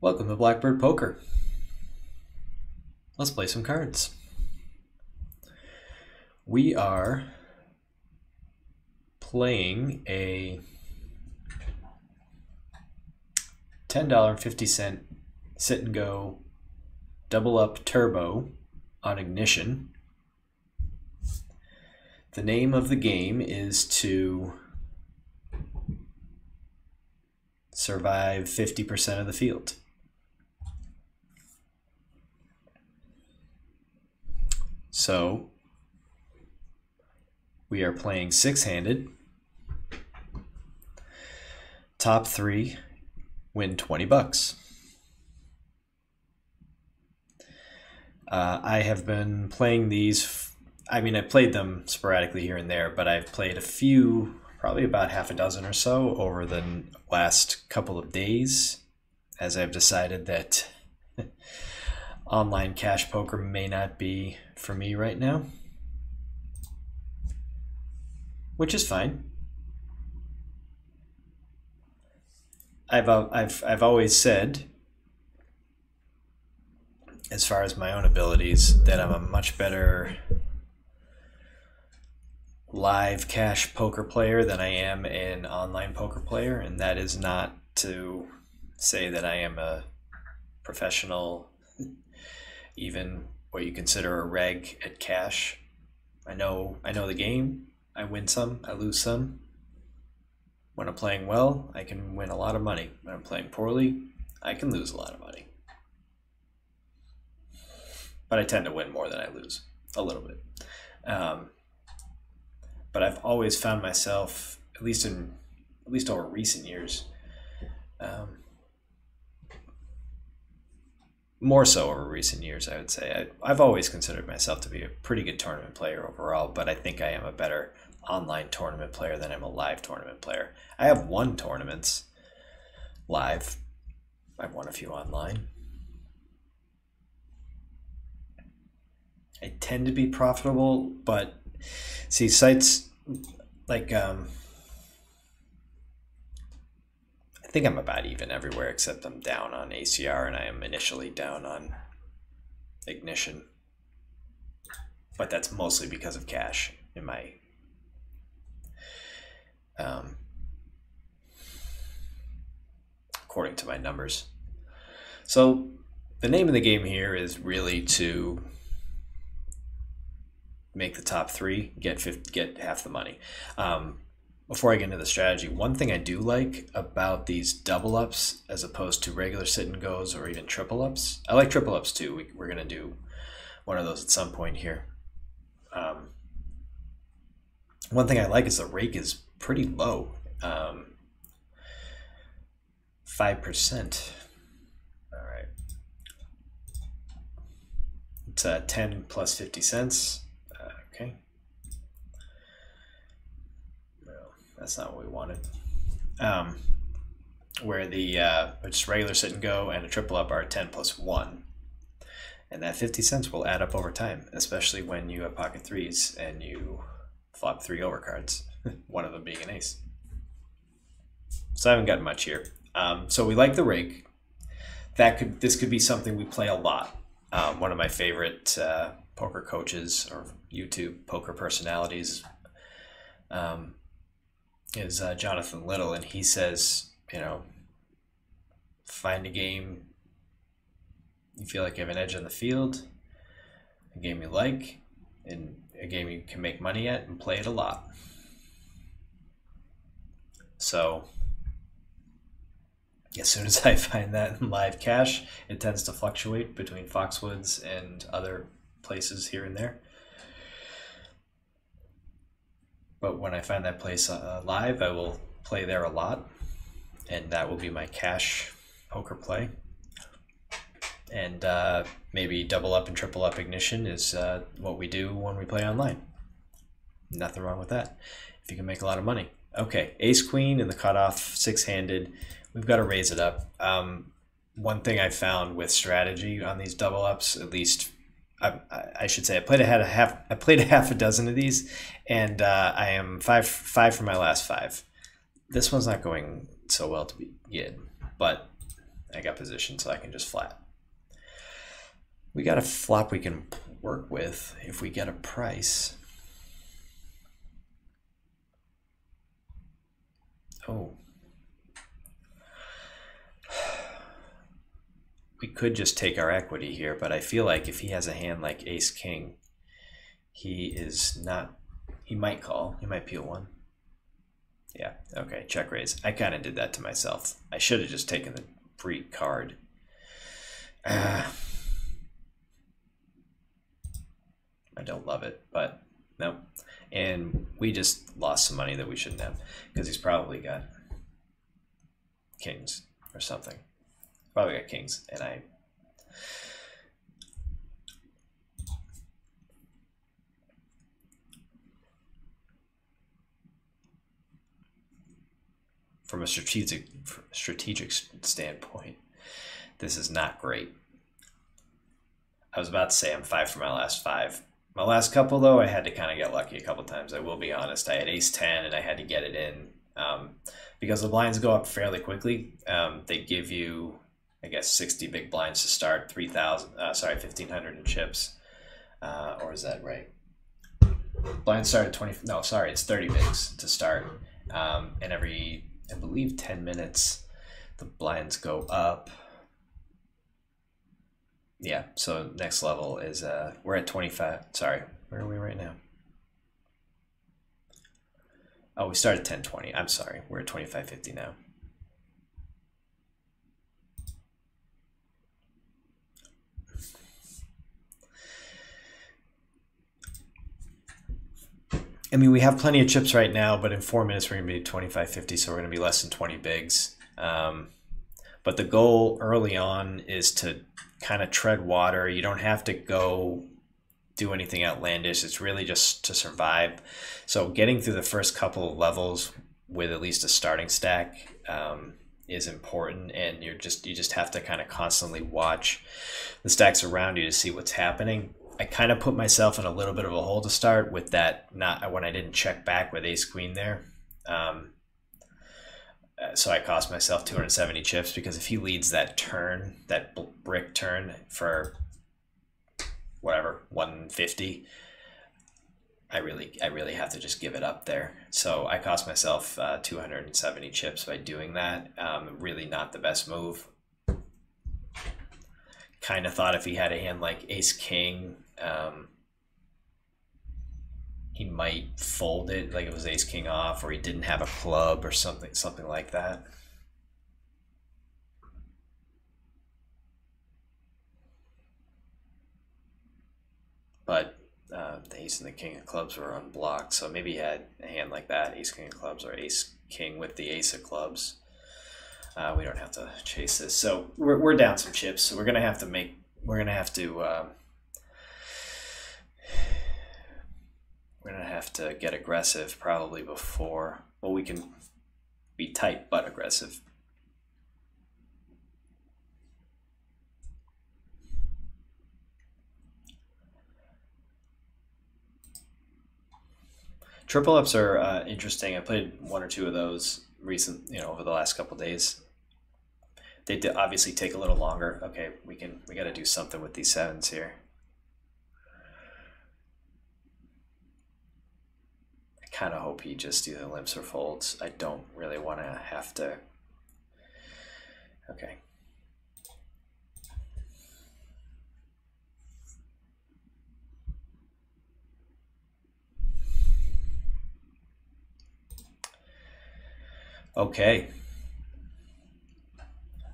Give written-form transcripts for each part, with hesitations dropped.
Welcome to Blackbird Poker. Let's play some cards. We are playing a $10.50 sit and go double up turbo on Ignition. The name of the game is to survive 50% of the field. So we are playing six-handed. Top three win 20 bucks. I have been playing these. I played them sporadically here and there, but I've played a few, probably about half a dozen or so over the last couple of days, as I've decided that online cash poker may not be for me right now, which is fine. I've always said, as far as my own abilities, that I'm a much better live cash poker player than I am an online poker player, and that is not to say that I am a professional, even what you consider a reg at cash. I know the game. I win some, I lose some. When I'm playing well, I can win a lot of money. When I'm playing poorly, I can lose a lot of money. But I tend to win more than I lose, a little bit. But I've always found myself, at least over recent years, more so over recent years, I would say. I've always considered myself to be a pretty good tournament player overall, but I think I am a better online tournament player than I'm a live tournament player. I have won tournaments live. I've won a few online. I tend to be profitable, but see, sites like I think I'm about even everywhere except I'm down on ACR and I am initially down on Ignition. But that's mostly because of cash in my according to my numbers. So the name of the game here is really to make the top three, get half the money. Before I get into the strategy, one thing I do like about these double ups as opposed to regular sit and goes or even triple ups, I like triple ups too. We're going to do one of those at some point here. One thing I like is the rake is pretty low, 5%. All right, it's 10 plus 50 cents. Okay. That's not what we wanted. Where the just regular sit and go and a triple up are 10 plus 1. And that 50 cents will add up over time, especially when you have pocket threes and you flop 3 overcards, one of them being an ace. So I haven't gotten much here. So we like the rake. This could be something we play a lot. One of my favorite poker coaches or YouTube poker personalities is Jonathan Little, and he says, find a game you feel like you have an edge on the field, a game you like, and a game you can make money at, and play it a lot. So as soon as I find that in live cash, it tends to fluctuate between Foxwoods and other places here and there. But when I find that place live, I will play there a lot, and that will be my cash poker play. And maybe double up and triple up Ignition is what we do when we play online. Nothing wrong with that, if you can make a lot of money. Okay, ace queen in the cutoff, six-handed. We've got to raise it up. One thing I found with strategy on these double ups, at least I should say, I played a half a dozen of these, and I am five for my last 5. This one's not going so well to begin, but I got position so I can just flat. We got a flop we can work with if we get a price. Oh. We could just take our equity here, but I feel like if he has a hand like ace king, he is not, he might call, he might peel one. Yeah, okay, check raise. I kind of did that to myself. I should have just taken the free card. I don't love it, but no. And we just lost some money that we shouldn't have because he's probably got kings or something. Probably got kings, and I from a strategic standpoint, this is not great. I was about to say I'm 5 for my last 5. My last couple, though, I had to kind of get lucky a couple times. I will be honest. I had ace 10, and I had to get it in because the blinds go up fairly quickly. They give you, I guess, 60 big blinds to start, 1,500 in chips. Or is that right? Blinds start at 20. No, sorry, it's 30 bigs to start. And every, I believe, 10 minutes, the blinds go up. Yeah, so next level is, we're at 25. Sorry, where are we right now? Oh, we started 1020. I'm sorry, we're at 2550 now. I mean, we have plenty of chips right now, but in 4 minutes we're going to be 2550, so we're going to be less than 20 bigs. But the goal early on is to kind of tread water. You don't have to go do anything outlandish. It's really just to survive. So getting through the first couple of levels with at least a starting stack is important, and you just have to kind of constantly watch the stacks around you to see what's happening. I kind of put myself in a little bit of a hole to start with that, not when I didn't check back with ace queen there. So I cost myself 270 chips because if he leads that turn, that brick turn for whatever 150, I really have to just give it up there. So I cost myself 270 chips by doing that. Really not the best move. Kind of thought if he had a hand like ace king, he might fold it, like it was ace king off, or he didn't have a club or something like that. But the ace and the king of clubs were unblocked, so maybe he had a hand like that, ace king of clubs or ace king with the ace of clubs. We don't have to chase this, so we're down some chips. So we're gonna have to get aggressive probably before. Well, we can be tight but aggressive. Triple ups are interesting. I played 1 or 2 of those over the last couple days. They obviously take a little longer. Okay, we got to do something with these 7s here. I kind of hope he just either limps or folds. I don't really want to have to. Okay. Okay.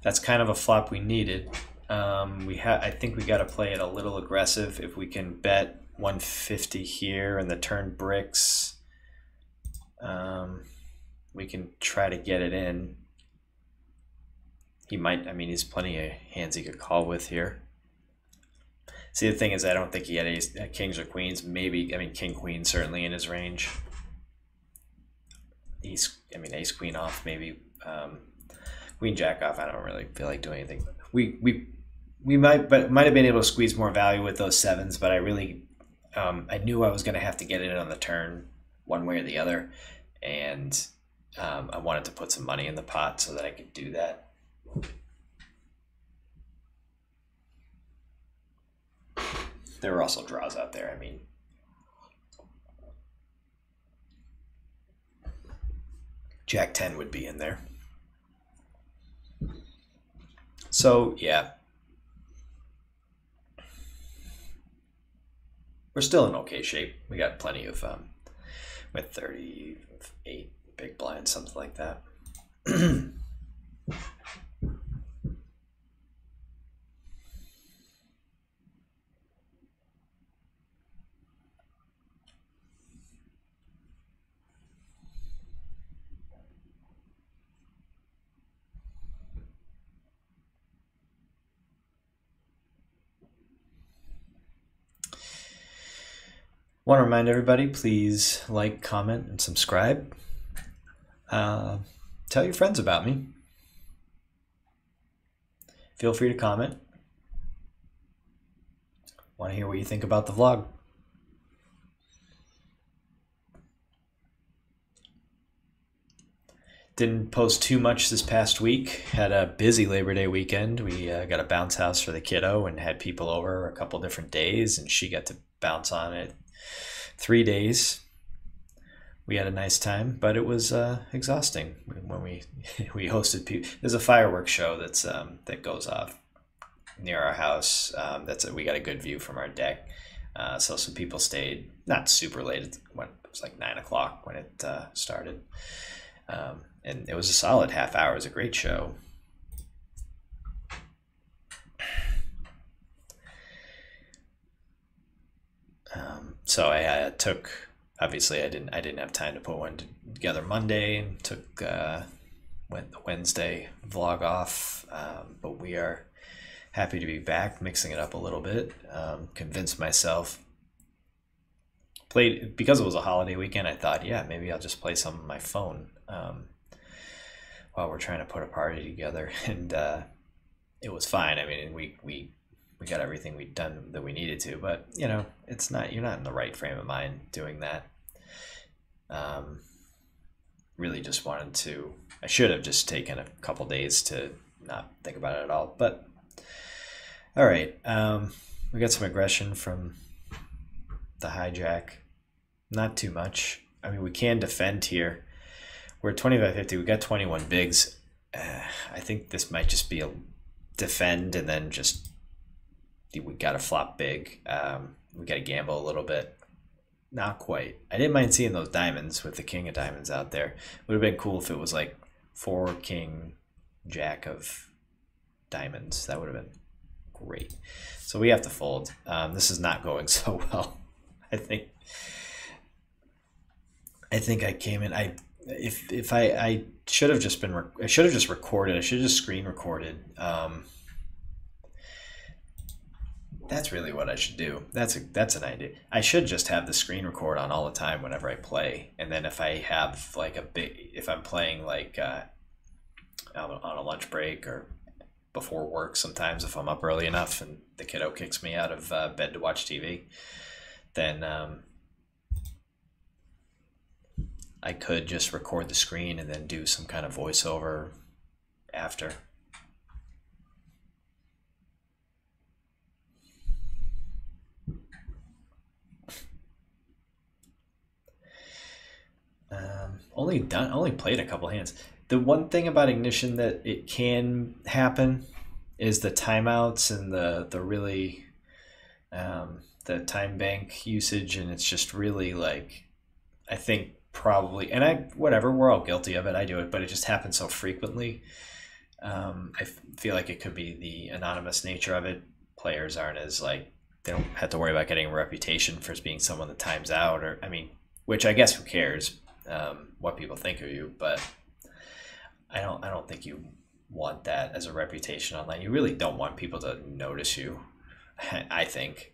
That's kind of a flop we needed. I think we got to play it a little aggressive. If we can bet 150 here and the turn bricks, we can try to get it in. He might, I mean, he's plenty of hands he could call with here. See, the thing is, I don't think he had kings or queens. Maybe, I mean, king queen certainly in his range. Ace queen off, maybe. Queen jack off. I don't really feel like doing anything. We might have been able to squeeze more value with those 7s, but I really I knew I was going to have to get it on the turn one way or the other, and I wanted to put some money in the pot so that I could do that. there were also draws out there. I mean, Jack 10 would be in there. So, yeah. We're still in okay shape. We got plenty of, with 38 big blinds, something like that. Want to remind everybody, please like, comment, and subscribe. Tell your friends about me. Feel free to comment. Want to hear what you think about the vlog. Didn't post too much this past week. Had a busy Labor Day weekend. We got a bounce house for the kiddo and had people over a couple different days, and she got to bounce on it 3 days. We had a nice time, but it was exhausting when we hosted people. There's a fireworks show that's that goes off near our house. We got a good view from our deck. So some people stayed not super late. It was like 9 o'clock when it started, and it was a solid half hour. It was a great show. So I took. Obviously, I didn't have time to put one together Monday, and took the Wednesday vlog off. But we are happy to be back, mixing it up a little bit. Convinced myself. Played because it was a holiday weekend. I thought, yeah, maybe I'll just play some on my phone while we're trying to put a party together, and it was fine. I mean, we got everything we'd done that we needed to, but you know, you're not in the right frame of mind doing that. Really just wanted to, I should have just taken a couple days to not think about it at all, but all right. We got some aggression from the hijack. Not too much. I mean, we can defend here. We're at 2550. We got 21 bigs. I think this might just be a defend, and then just we got to flop big. We got to gamble a little bit. Not quite. I didn't mind seeing those diamonds with the king of diamonds out there. Would have been cool if it was like 4 king jack of diamonds. That would have been great. So we have to fold. This is not going so well. I think I came in. I should have just recorded. I should have just screen recorded. That's really what I should do. That's an idea. I should just have the screen record on all the time whenever I play, and then if I have like if I'm playing like on a lunch break or before work, sometimes if I'm up early enough and the kiddo kicks me out of bed to watch TV, then I could just record the screen and then do some kind of voiceover after. Only played a couple hands. The one thing about Ignition that it can happen is the timeouts and the really the time bank usage, and it's just really like, I think probably, and whatever, we're all guilty of it. I do it, but it just happens so frequently. I feel like it could be the anonymous nature of it. Players aren't as like, they don't have to worry about getting a reputation for being someone that times out, or I mean, which I guess who cares what people think of you, but I don't think you want that as a reputation online. You really don't want people to notice you. I think.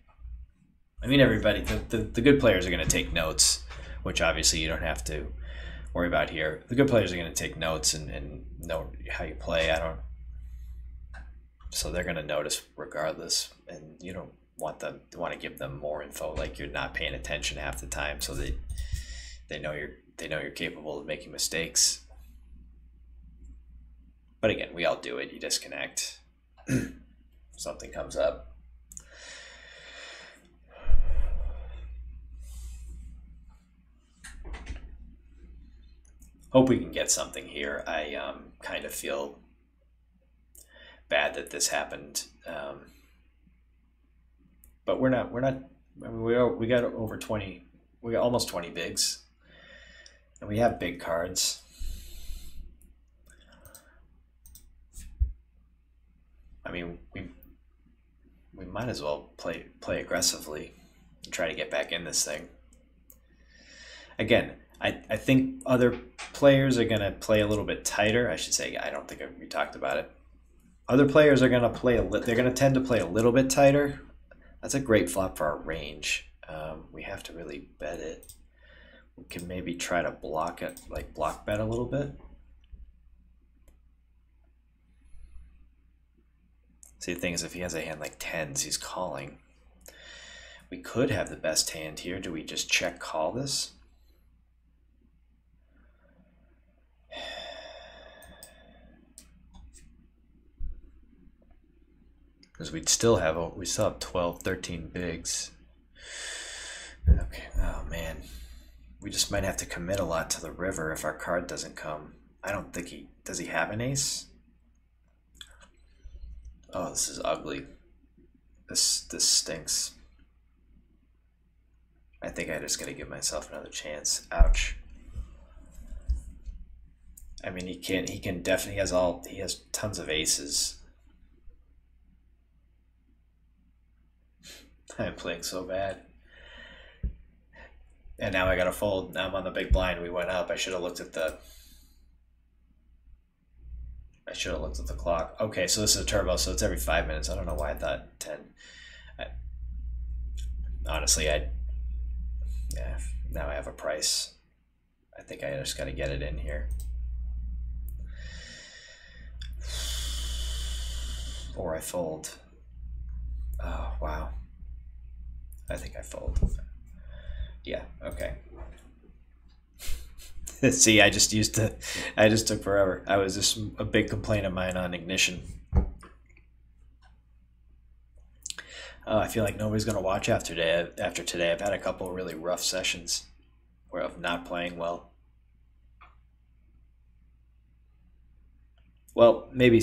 I mean, everybody, the good players are going to take notes, which obviously you don't have to worry about here. The good players are going to take notes and know how you play. So they're going to notice regardless, and you don't want to give them more info, like you're not paying attention half the time, so they know you're capable of making mistakes. But again, we all do it. You disconnect. Something comes up. Hope we can get something here. I kind of feel bad that this happened, but we're not. I mean, we got over 20. We got almost 20 bigs, and we have big cards. I mean, we might as well play aggressively and try to get back in this thing. Again, I think other players are going to play a little bit tighter. I should say, I don't think we talked about it. Other players are going to play they're going to tend to play a little bit tighter. That's a great flop for our range. We have to really bet it. We can maybe try to block it, like block bet a little bit. See, the thing is, if he has a hand like tens, he's calling. We could have the best hand here. Do we just check call this? Because we still have 12, 13 bigs. Okay, oh man. We just might have to commit a lot to the river if our card doesn't come. I don't think does he have an ace? Oh, this is ugly. This stinks. I think I just gotta give myself another chance. Ouch. I mean, he can definitely, he has tons of aces. I'm playing so bad. And now I gotta fold. Now I'm on the big blind. We went up. I should have looked at the clock. Okay, so this is a turbo, so it's every 5 minutes. I don't know why I thought 10. Honestly, yeah, now I have a price. I think I just gotta get it in here. Or I fold. Oh, wow. I think I fold. Yeah, okay. See, I just took forever. I was just a big complaint of mine on Ignition. I feel like nobody's gonna watch after today. I've had a couple of really rough sessions where I'm not playing well. Well, maybe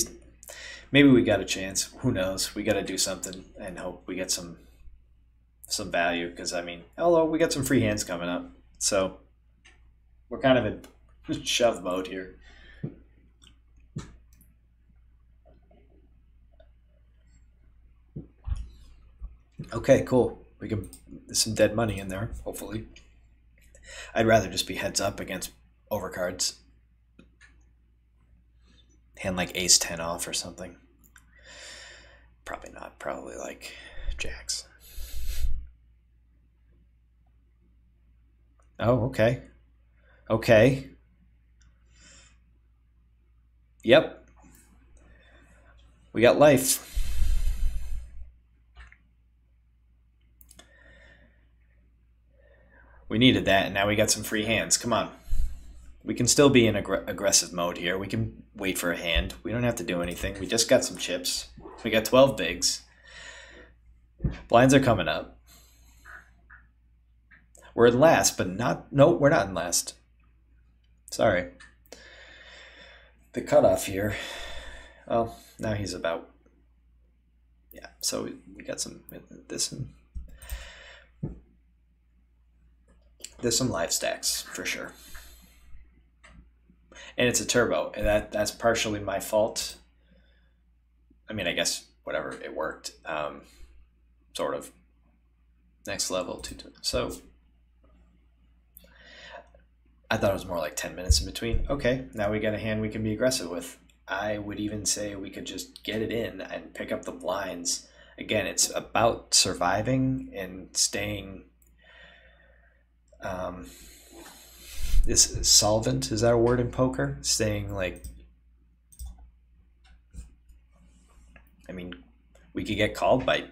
we got a chance. Who knows? We got to do something and hope we get some value, because I mean, although we got some free hands coming up, so we're kind of in shove mode here. Okay, cool. We can, there's some dead money in there, hopefully. I'd rather just be heads up against overcards. Hand like ace 10 off or something. Probably not. Probably like jacks. Oh, okay. Okay. Yep. We got life. We needed that, and now we got some free hands. Come on. We can still be in aggressive mode here. We can wait for a hand. We don't have to do anything. We just got some chips. We got 12 bigs. Blinds are coming up. We're in last, but not... No, we're not in last. Sorry. The cutoff here... Well, now he's about... Yeah, so we got some... There's some live stacks, for sure. And it's a turbo, and that's partially my fault. I mean, I guess, whatever, it worked. Sort of. Next level. So... I thought it was more like 10 minutes in between. Okay, now we got a hand we can be aggressive with. I would even say we could just get it in and pick up the blinds. Again, it's about surviving and staying... is solvent, is that a word in poker? Staying like... I mean, we could get called by...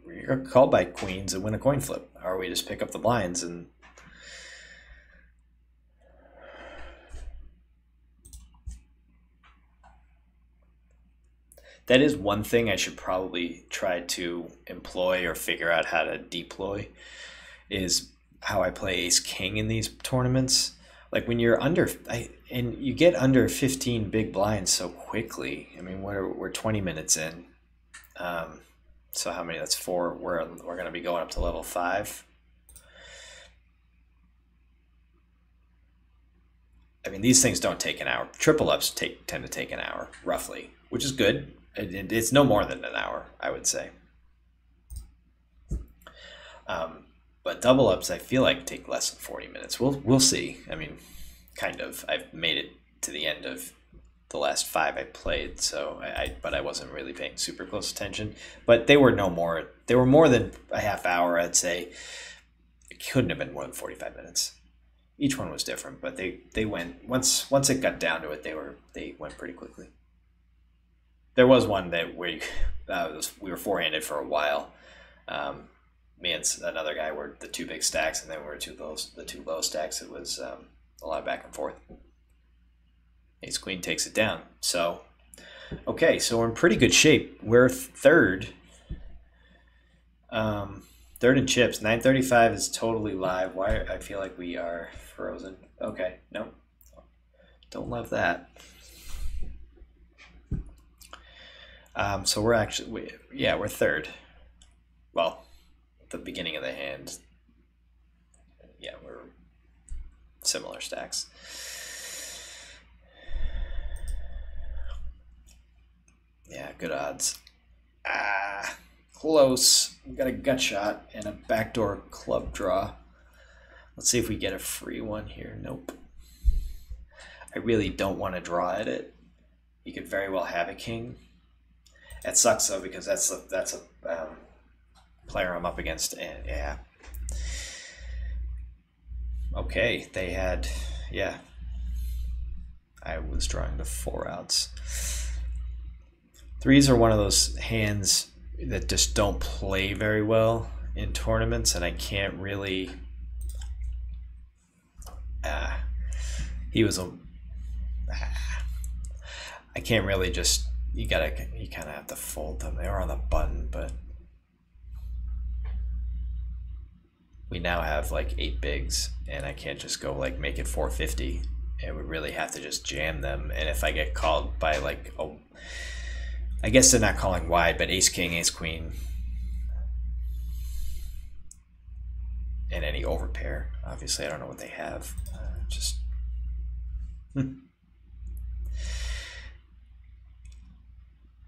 You're called by queens and win a coin flip. Or we just pick up the blinds and... That is one thing I should probably try to employ or figure out how to deploy, is how I play ace king in these tournaments. Like when you're under, and you get under 15 big blinds so quickly. I mean, we're 20 minutes in. So how many? That's four. We're going to be going up to level 5. I mean, these things don't take an hour. Triple ups tend to take an hour, roughly, which is good. It's no more than an hour, I would say. But double ups, I feel like take less than 40 minutes. We'll see. I mean, kind of. I've made it to the end of the last 5 I played, so but I wasn't really paying super close attention. But they were no more. They were more than a half hour, I'd say. It couldn't have been more than 45 minutes. Each one was different, but they went once it got down to it. They went pretty quickly. There was one that we were four-handed for a while. Me and another guy were the 2 big stacks, and then we were the 2 low stacks. It was a lot of back and forth. Ace Queen takes it down. So, okay, so we're in pretty good shape. We're third. Third in chips. 935 is totally live. Why? I feel like we are frozen. Okay, no. Don't love that. So we're actually, we're third. Well, at the beginning of the hand, yeah, we're similar stacks. Yeah, good odds. Close. We got a gut shot and a backdoor club draw. Let's see if we get a free one here. Nope. I really don't want to draw at it. You could very well have a king. It sucks though because that's a player I'm up against. And yeah. Okay, they had, yeah. I was drawing the 4 outs. 3s are one of those hands that just don't play very well in tournaments, and I can't really. I can't really just. You kind of have to fold them. They were on the button, but we now have like 8 bigs, and I can't just go like make it 450. And we really have to just jam them. And if I get called by like I guess they're not calling wide, but ace king, ace queen, and any overpair. Obviously, I don't know what they have.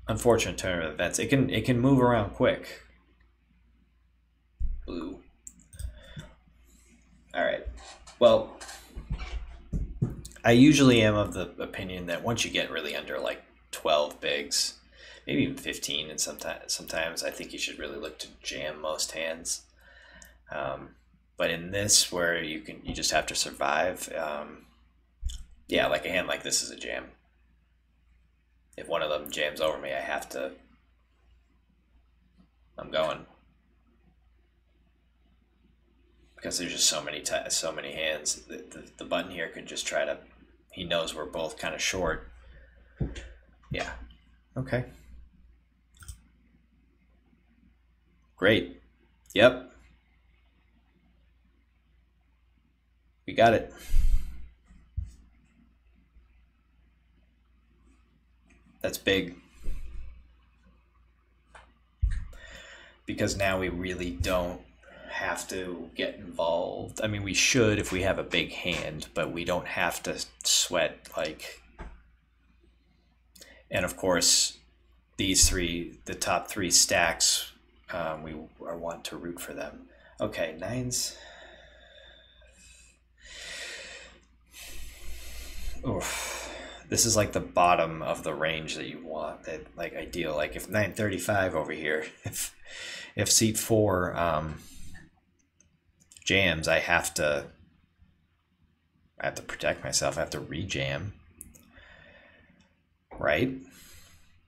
Unfortunate turn of events. It can move around quick. Blue. All right. Well, I usually am of the opinion that once you get really under like 12 bigs, maybe even 15, and sometimes I think you should really look to jam most hands. But in this, where you just have to survive, yeah, like a hand like this is a jam. If one of them jams over me, I'm going. Because there's just so many hands. The button here could just try to, he knows we're both kind of short. Yeah, okay. Great. Yep. We got it. That's big. Because now we really don't have to get involved. I mean, we should if we have a big hand, but we don't have to sweat like. And of course, these 3, the top 3 stacks, we want to root for them. Okay, 9s. Oof. This is like the bottom of the range that you want. That like ideal. Like if 935 over here, if seat 4 jams, I have to protect myself. I have to rejam. Right?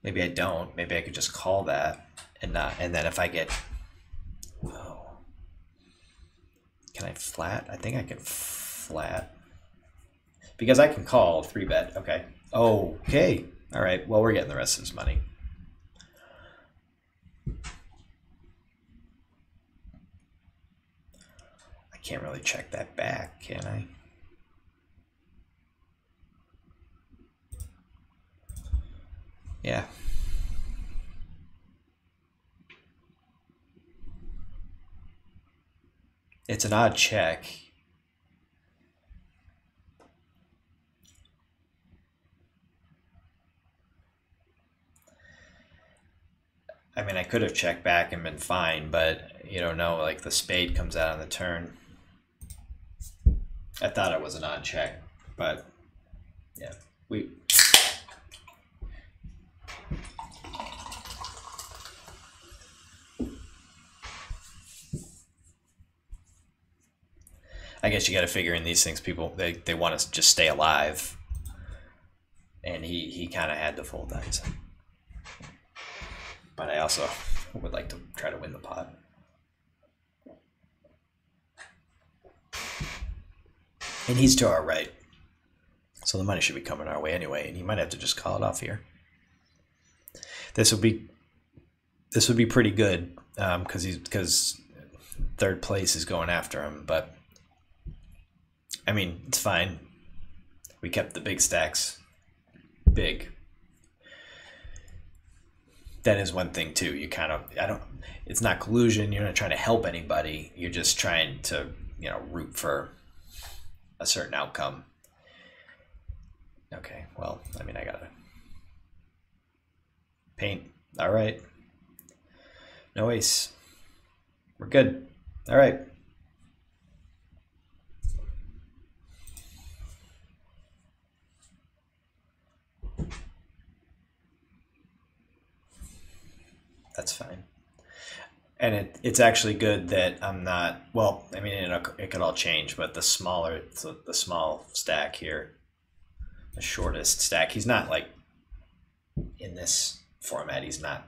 Maybe I don't. Maybe I could just call that and not. And then if I get, oh, can I flat? I think I can flat. Because I can call 3-bet. Okay. Okay. All right. Well, we're getting the rest of his money. I can't really check that back, can I? Yeah. It's an odd check. I mean, I could have checked back and been fine, but you don't know, like the spade comes out on the turn. I thought it was an odd check, but yeah, we. I guess you got to figure in these things, people they want to just stay alive, and he kind of had to fold dice. But I also would like to try to win the pot. And he's to our right, so the money should be coming our way anyway, and he might have to just call it off here. This would be pretty good because third place is going after him, but I mean it's fine. We kept the big stacks big. That is one thing too. You kind of it's not collusion. You're not trying to help anybody. You're just trying to root for a certain outcome. Okay, well, I mean, I gotta paint. All right. No ace. We're good. All right. That's fine. And it's actually good that I'm not, well, I mean, it could all change, but the small stack here, the shortest stack, he's not like, in this format, he's not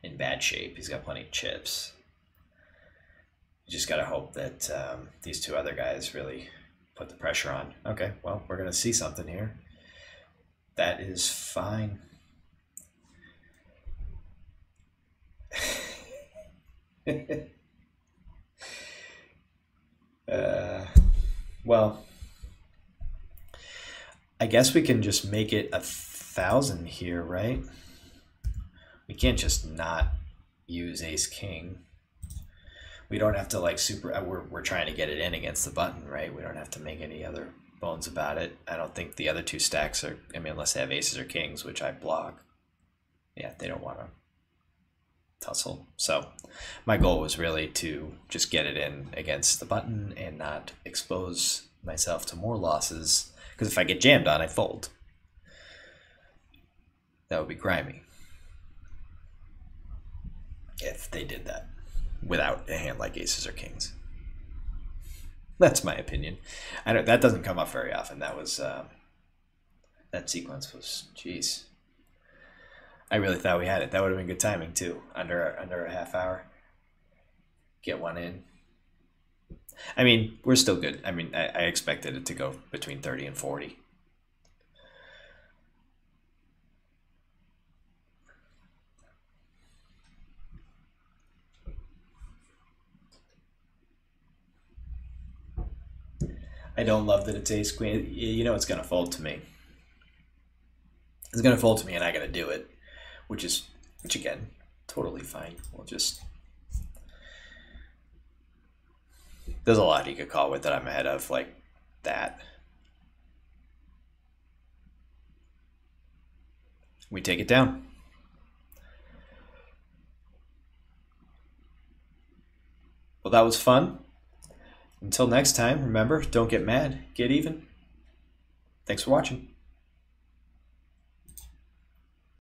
in bad shape. He's got plenty of chips. You just got to hope that these two other guys really put the pressure on. Okay, well, we're going to see something here. That is fine. Well, I guess we can just make it 1,000 here, right? We can't just not use ace king. We don't have to like we're trying to get it in against the button, right? We don't have to make any other bones about it. I don't think the other two stacks are, I mean, unless they have aces or kings, which I block. Yeah, they don't want to tussle. So my goal was really to just get it in against the button and not expose myself to more losses, because if I get jammed on, I fold. That would be grimy if they did that without a hand like aces or kings. That's my opinion. That doesn't come up very often. That was that sequence was, geez. I really thought we had it. That would have been good timing too. Under a half hour. Get one in. I mean, we're still good. I mean, I expected it to go between 30 and 40. I don't love that it's ace queen. You know it's going to fold to me. It's going to fold to me and I got to do it, which again, totally fine. We'll just, there's a lot he could call with that I'm ahead of, like that. We take it down. Well, that was fun. Until next time, remember, don't get mad, get even. Thanks for watching.